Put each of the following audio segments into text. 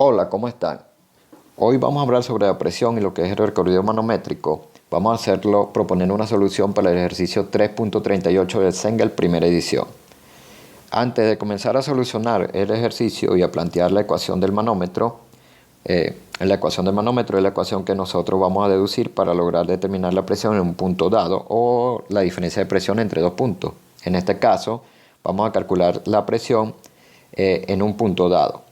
Hola, ¿cómo están? Hoy vamos a hablar sobre la presión y lo que es el recorrido manométrico. Vamos a hacerlo proponiendo una solución para el ejercicio 3.38 del Sengel primera edición. Antes de comenzar a solucionar el ejercicio y a plantear la ecuación del manómetro, la ecuación del manómetro es la ecuación que nosotros vamos a deducir para lograr determinar la presión en un punto dado o la diferencia de presión entre dos puntos. En este caso, vamos a calcular la presión en un punto dado.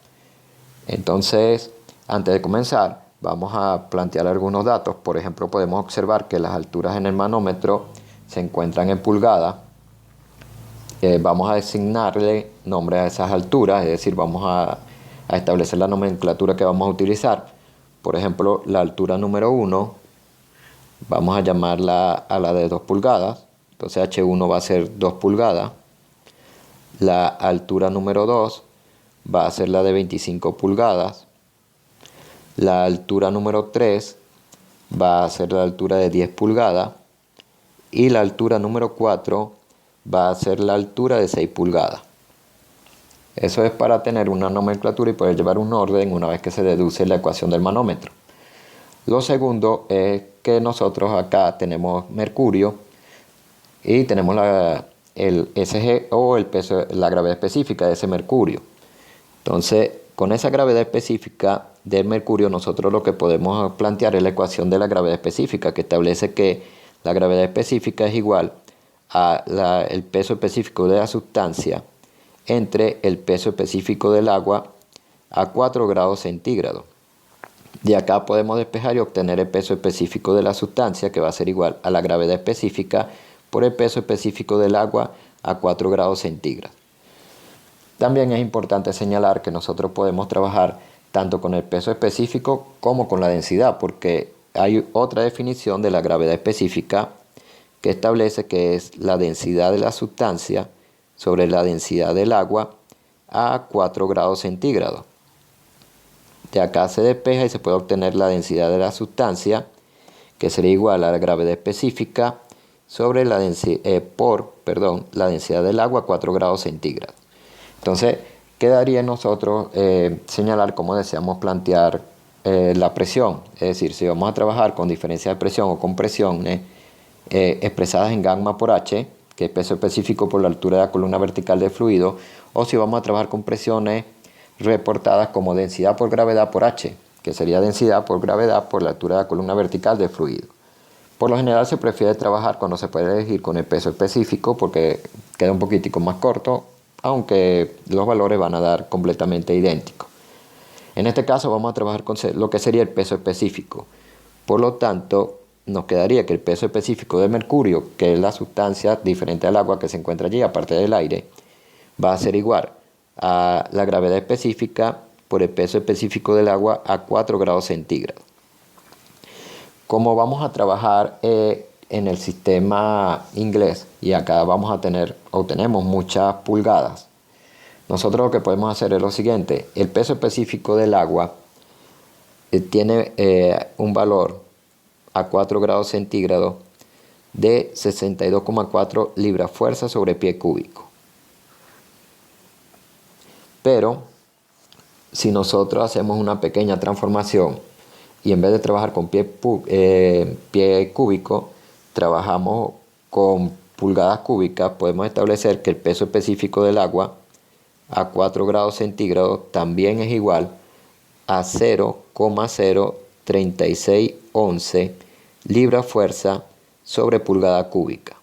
Entonces, antes de comenzar, vamos a plantear algunos datos. Por ejemplo, podemos observar que las alturas en el manómetro se encuentran en pulgadas. Vamos a designarle nombre a esas alturas, es decir, vamos a establecer la nomenclatura que vamos a utilizar. Por ejemplo, la altura número 1, vamos a llamarla a la de 2 pulgadas. Entonces H1 va a ser 2 pulgadas. La altura número 2 va a ser la de 25 pulgadas. La altura número 3 va a ser la altura de 10 pulgadas. Y la altura número 4 va a ser la altura de 6 pulgadas. Eso es para tener una nomenclatura y poder llevar un orden una vez que se deduce la ecuación del manómetro. Lo segundo es que nosotros acá tenemos mercurio y tenemos el SG o el peso, la gravedad específica de ese mercurio. Entonces, con esa gravedad específica del mercurio, nosotros lo que podemos plantear es la ecuación de la gravedad específica, que establece que la gravedad específica es igual a el peso específico de la sustancia entre el peso específico del agua a 4 grados centígrados. De acá podemos despejar y obtener el peso específico de la sustancia, que va a ser igual a la gravedad específica por el peso específico del agua a 4 grados centígrados. También es importante señalar que nosotros podemos trabajar tanto con el peso específico como con la densidad, porque hay otra definición de la gravedad específica que establece que es la densidad de la sustancia sobre la densidad del agua a 4 grados centígrados. De acá se despeja y se puede obtener la densidad de la sustancia, que sería igual a la gravedad específica sobre la densidad del agua a 4 grados centígrados. Entonces, quedaría en nosotros señalar cómo deseamos plantear la presión. Es decir, si vamos a trabajar con diferencia de presión o con presiones expresadas en gamma por H, que es peso específico por la altura de la columna vertical del fluido, o si vamos a trabajar con presiones reportadas como densidad por gravedad por H, que sería densidad por gravedad por la altura de la columna vertical del fluido. Por lo general se prefiere trabajar cuando se puede elegir con el peso específico porque queda un poquitico más corto, aunque los valores van a dar completamente idénticos. En este caso vamos a trabajar con lo que sería el peso específico. Por lo tanto, nos quedaría que el peso específico del mercurio, que es la sustancia diferente al agua que se encuentra allí, aparte del aire, va a ser igual a la gravedad específica por el peso específico del agua a 4 grados centígrados. Como vamos a trabajar en el sistema inglés y acá vamos a tener o tenemos muchas pulgadas, nosotros lo que podemos hacer es lo siguiente: el peso específico del agua tiene un valor a 4 grados centígrados de 62,4 libras-fuerza sobre pie cúbico. Pero si nosotros hacemos una pequeña transformación y en vez de trabajar con pie cúbico, trabajamos con pulgadas cúbicas, podemos establecer que el peso específico del agua a 4 grados centígrados también es igual a 0,03611 libras-fuerza sobre pulgada cúbica.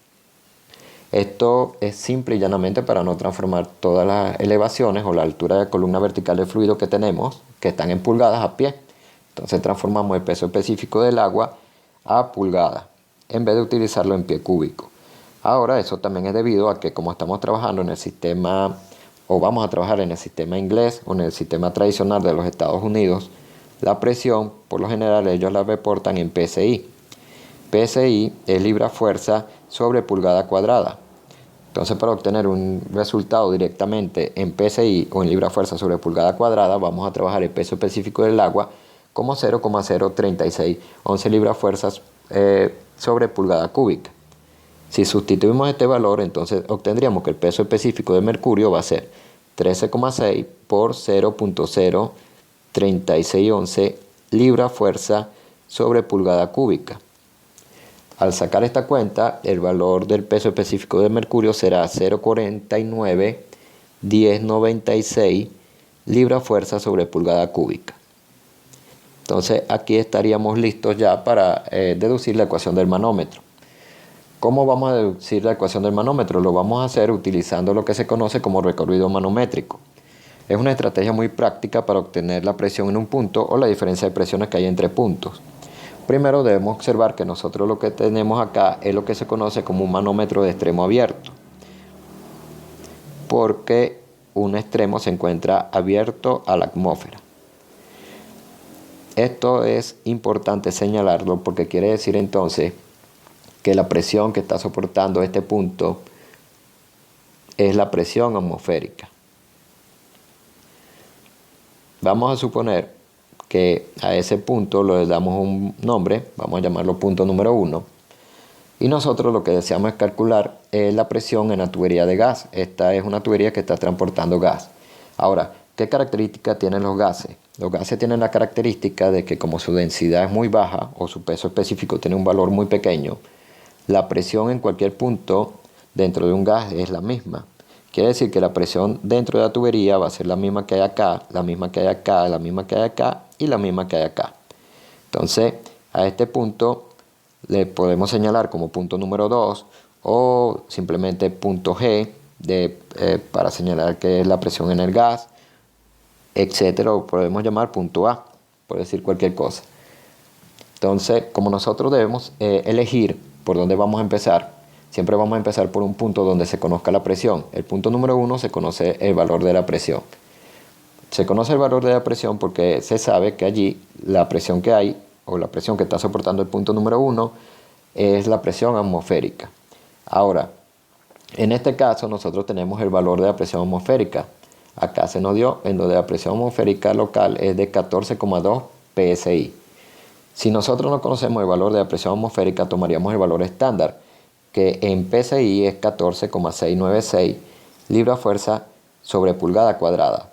Esto es simple y llanamente para no transformar todas las elevaciones o la altura de columna vertical del fluido que tenemos, que están en pulgadas, a pie. Entonces transformamos el peso específico del agua a pulgadas, en vez de utilizarlo en pie cúbico. Ahora, eso también es debido a que como estamos trabajando en el sistema, o vamos a trabajar en el sistema inglés o en el sistema tradicional de los Estados Unidos, la presión, por lo general, ellos la reportan en PSI. PSI es libra-fuerza sobre pulgada cuadrada. Entonces, para obtener un resultado directamente en PSI o en libra-fuerza sobre pulgada cuadrada, vamos a trabajar el peso específico del agua como 0,03611 libras-fuerzas sobre pulgada cúbica. Si sustituimos este valor, entonces obtendríamos que el peso específico de mercurio va a ser 13,6 por 0,0 3611 libra-fuerza sobre pulgada cúbica. Al sacar esta cuenta, el valor del peso específico de mercurio será 0,491096 libra-fuerza sobre pulgada cúbica. Entonces aquí estaríamos listos ya para deducir la ecuación del manómetro. ¿Cómo vamos a deducir la ecuación del manómetro? Lo vamos a hacer utilizando lo que se conoce como recorrido manométrico. Es una estrategia muy práctica para obtener la presión en un punto o la diferencia de presiones que hay entre puntos. Primero debemos observar que nosotros lo que tenemos acá es lo que se conoce como un manómetro de extremo abierto, porque un extremo se encuentra abierto a la atmósfera. Esto es importante señalarlo porque quiere decir entonces que la presión que está soportando este punto es la presión atmosférica. Vamos a suponer que a ese punto le damos un nombre, vamos a llamarlo punto número 1, y nosotros lo que deseamos es calcular la presión en la tubería de gas. Esta es una tubería que está transportando gas. Ahora, ¿qué características tienen los gases? Los gases tienen la característica de que como su densidad es muy baja o su peso específico tiene un valor muy pequeño, la presión en cualquier punto dentro de un gas es la misma. Quiere decir que la presión dentro de la tubería va a ser la misma que hay acá, la misma que hay acá, la misma que hay acá y la misma que hay acá. Entonces, a este punto le podemos señalar como punto número 2 o simplemente punto G para señalar que es la presión en el gas, etcétera, o podemos llamar punto A, por decir cualquier cosa. Entonces, como nosotros debemos elegir por dónde vamos a empezar, siempre vamos a empezar por un punto donde se conozca la presión. El punto número 1 se conoce el valor de la presión. Se conoce el valor de la presión porque se sabe que allí la presión que hay, o la presión que está soportando el punto número 1, es la presión atmosférica. Ahora, en este caso nosotros tenemos el valor de la presión atmosférica. Acá se nos dio, en donde la presión atmosférica local es de 14,2 psi. Si nosotros no conocemos el valor de la presión atmosférica, tomaríamos el valor estándar, que en psi es 14,696 libra-fuerza sobre pulgada cuadrada.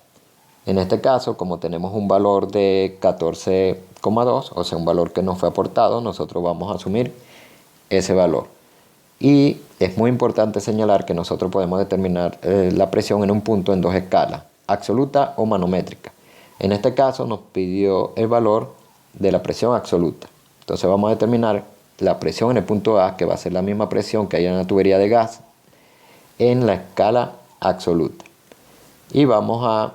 En este caso, como tenemos un valor de 14,2, o sea, un valor que nos fue aportado, nosotros vamos a asumir ese valor. Y es muy importante señalar que nosotros podemos determinar la presión en un punto en dos escalas, absoluta o manométrica. En este caso nos pidió el valor de la presión absoluta. Entonces vamos a determinar la presión en el punto A, que va a ser la misma presión que hay en la tubería de gas, en la escala absoluta. Y vamos a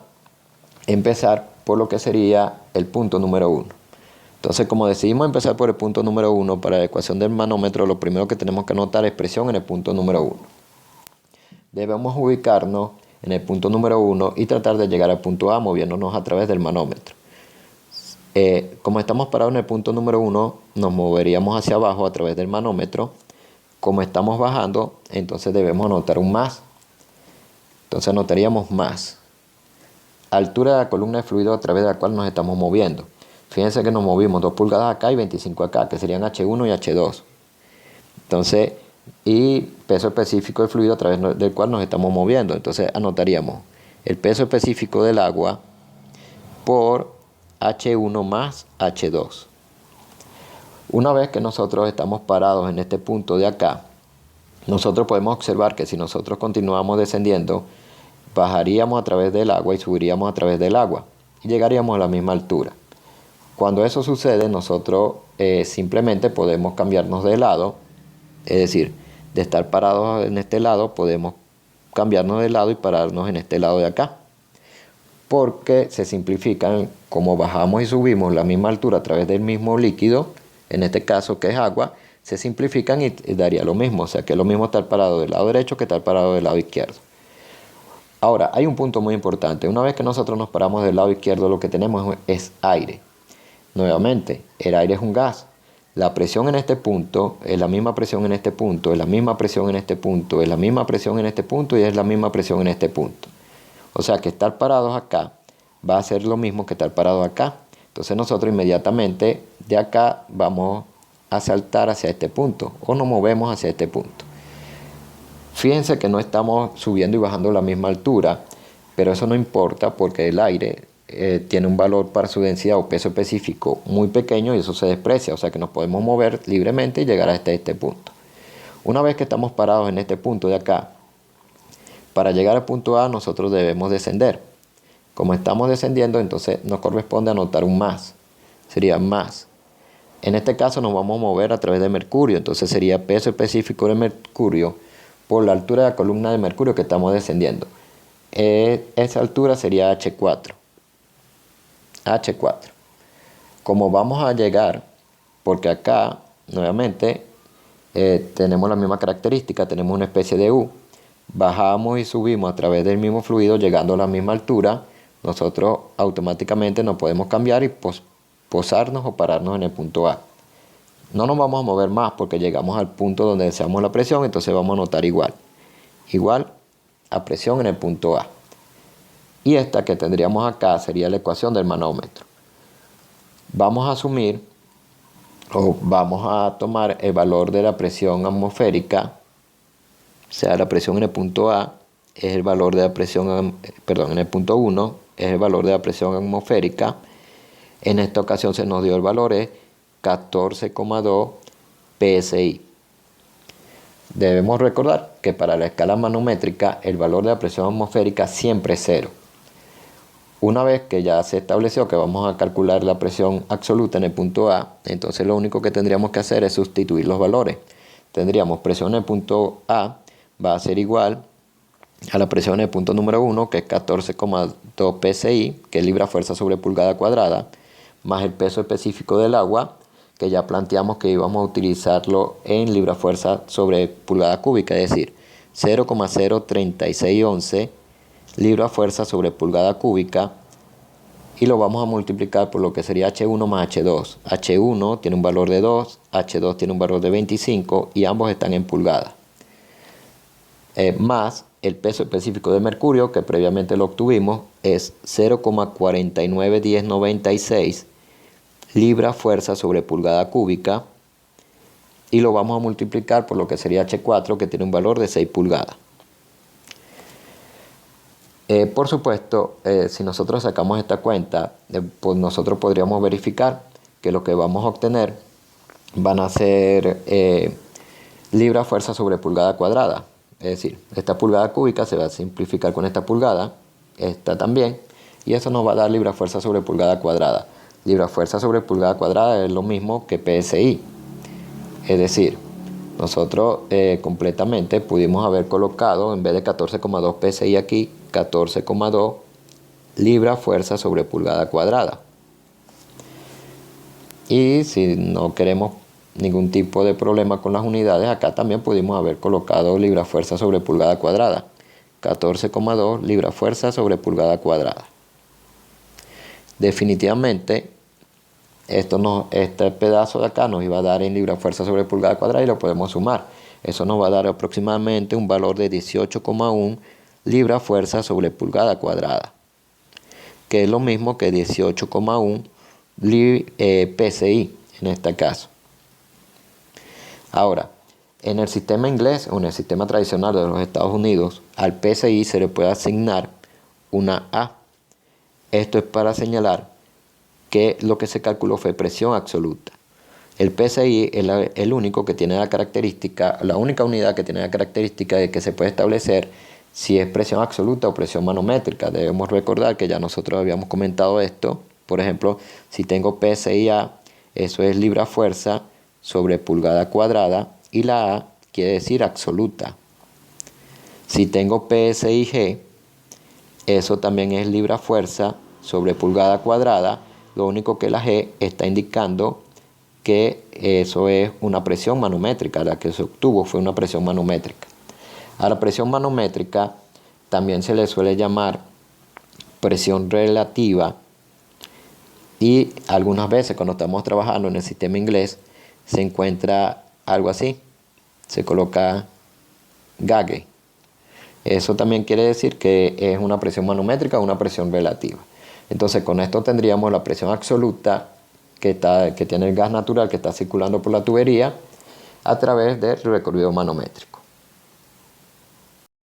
empezar por lo que sería el punto número 1. Entonces, como decidimos empezar por el punto número 1, para la ecuación del manómetro, lo primero que tenemos que anotar es presión en el punto número 1. Debemos ubicarnos en el punto número 1 y tratar de llegar al punto A moviéndonos a través del manómetro. Como estamos parados en el punto número 1, nos moveríamos hacia abajo a través del manómetro. Como estamos bajando, entonces debemos anotar un más. Entonces anotaríamos más. Altura de la columna de fluido a través de la cual nos estamos moviendo. Fíjense que nos movimos 2 pulgadas acá y 25 acá, que serían H1 y H2. Entonces, y peso específico del fluido a través del cual nos estamos moviendo. Entonces anotaríamos el peso específico del agua por H1 más H2. Una vez que nosotros estamos parados en este punto de acá, nosotros podemos observar que si nosotros continuamos descendiendo, bajaríamos a través del agua y subiríamos a través del agua y llegaríamos a la misma altura. Cuando eso sucede, nosotros simplemente podemos cambiarnos de lado, es decir, de estar parados en este lado, podemos cambiarnos de lado y pararnos en este lado de acá. Porque se simplifican, como bajamos y subimos la misma altura a través del mismo líquido, en este caso que es agua, se simplifican y daría lo mismo. O sea que es lo mismo estar parado del lado derecho que estar parado del lado izquierdo. Ahora, hay un punto muy importante. Una vez que nosotros nos paramos del lado izquierdo, lo que tenemos es aire. Nuevamente, el aire es un gas. La presión en este punto es la misma presión en este punto, es la misma presión en este punto, es la misma presión en este punto y es la misma presión en este punto. O sea que estar parados acá va a ser lo mismo que estar parados acá. Entonces nosotros inmediatamente de acá vamos a saltar hacia este punto o nos movemos hacia este punto. Fíjense que no estamos subiendo y bajando a la misma altura, pero eso no importa porque el aire tiene un valor para su densidad o peso específico muy pequeño y eso se desprecia, o sea que nos podemos mover libremente y llegar hasta este punto. Una vez que estamos parados en este punto de acá, para llegar al punto A nosotros debemos descender. Como estamos descendiendo, entonces nos corresponde anotar un más. Sería más. En este caso nos vamos a mover a través de Mercurio, entonces sería peso específico de Mercurio por la altura de la columna de Mercurio que estamos descendiendo. Esa altura sería H4. H4. Como vamos a llegar, porque acá nuevamente tenemos la misma característica, tenemos una especie de U, bajamos y subimos a través del mismo fluido llegando a la misma altura, nosotros automáticamente nos podemos cambiar y posarnos o pararnos en el punto A. No nos vamos a mover más porque llegamos al punto donde deseamos la presión, entonces vamos a anotar igual a presión en el punto A. Y esta que tendríamos acá sería la ecuación del manómetro. Vamos a asumir o vamos a tomar el valor de la presión atmosférica, o sea, la presión en el punto A es el valor de la presión, en el punto 1 es el valor de la presión atmosférica. En esta ocasión se nos dio el valor es 14,2 psi. Debemos recordar que para la escala manométrica el valor de la presión atmosférica siempre es 0. Una vez que ya se estableció que vamos a calcular la presión absoluta en el punto A, entonces lo único que tendríamos que hacer es sustituir los valores. Tendríamos presión en el punto A va a ser igual a la presión en el punto número 1, que es 14,2 psi, que es libra-fuerza sobre pulgada cuadrada, más el peso específico del agua, que ya planteamos que íbamos a utilizarlo en libra-fuerza sobre pulgada cúbica, es decir, 0,03611 libra-fuerza sobre pulgada cúbica, y lo vamos a multiplicar por lo que sería H1 más H2. H1 tiene un valor de 2, H2 tiene un valor de 25 y ambos están en pulgadas. Más el peso específico de mercurio, que previamente lo obtuvimos, es 0,491096 libra-fuerza sobre pulgada cúbica, y lo vamos a multiplicar por lo que sería H4, que tiene un valor de 6 pulgadas. Por supuesto, si nosotros sacamos esta cuenta, pues nosotros podríamos verificar que lo que vamos a obtener van a ser libra-fuerza sobre pulgada cuadrada. Es decir, esta pulgada cúbica se va a simplificar con esta pulgada, esta también, y eso nos va a dar libra-fuerza sobre pulgada cuadrada. Libra-fuerza sobre pulgada cuadrada es lo mismo que PSI. Es decir, nosotros completamente pudimos haber colocado, en vez de 14,2 PSI aquí, 14,2 libra-fuerza sobre pulgada cuadrada. Y si no queremos ningún tipo de problema con las unidades, acá también pudimos haber colocado libra-fuerza sobre pulgada cuadrada. 14,2 libra-fuerza sobre pulgada cuadrada. Definitivamente, este pedazo de acá nos iba a dar en libra-fuerza sobre pulgada cuadrada y lo podemos sumar. Eso nos va a dar aproximadamente un valor de 18,1 libra-fuerza sobre pulgada cuadrada, que es lo mismo que 18,1 PSI en este caso. Ahora, en el sistema inglés o en el sistema tradicional de los Estados Unidos, al PSI se le puede asignar una A. Esto es para señalar que lo que se calculó fue presión absoluta. El PSI es el único que tiene la característica, la única unidad que tiene la característica de que se puede establecer si es presión absoluta o presión manométrica. Debemos recordar que ya nosotros habíamos comentado esto. Por ejemplo, si tengo PSI-A, eso es libra-fuerza sobre pulgada cuadrada, y la A quiere decir absoluta. Si tengo PSI-G, eso también es libra-fuerza sobre pulgada cuadrada. Lo único que la G está indicando que eso es una presión manométrica. La que se obtuvo fue una presión manométrica. A la presión manométrica también se le suele llamar presión relativa, y algunas veces cuando estamos trabajando en el sistema inglés se encuentra algo así, se coloca gauge. Eso también quiere decir que es una presión manométrica o una presión relativa. Entonces con esto tendríamos la presión absoluta que tiene el gas natural que está circulando por la tubería a través del recorrido manométrico.